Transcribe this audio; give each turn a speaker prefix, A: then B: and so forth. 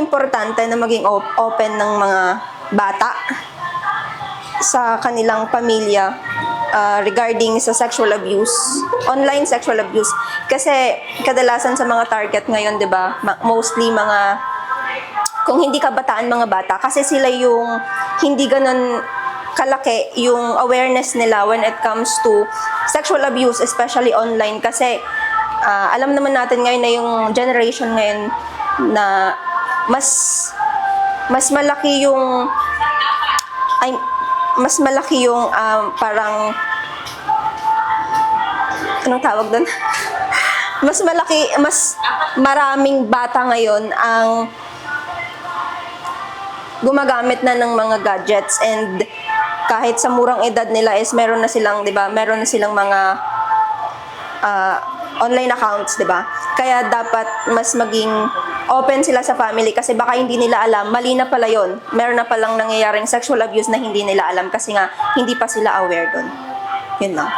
A: importante na maging open ng mga bata sa kanilang pamilya regarding sa sexual abuse, online sexual abuse. Kasi kadalasan sa mga target ngayon, 'di ba? Mostly mga, kung hindi kabataan, mga bata, kasi sila yung hindi ganun kalaki yung awareness nila when it comes to sexual abuse, especially online. Kasi alam naman natin ngayon na yung generation ngayon na mas malaki yung parang, anong tawag doon? mas maraming bata ngayon ang gumagamit na ng mga gadgets, and kahit sa murang edad nila is meron na silang, 'di ba? Meron na silang mga online accounts, 'di ba? Kaya dapat mas maging open sila sa family, kasi baka hindi nila alam, mali na pala 'yon. Meron na palang nangyayaring sexual abuse na hindi nila alam kasi nga hindi pa sila aware doon. Yun lang.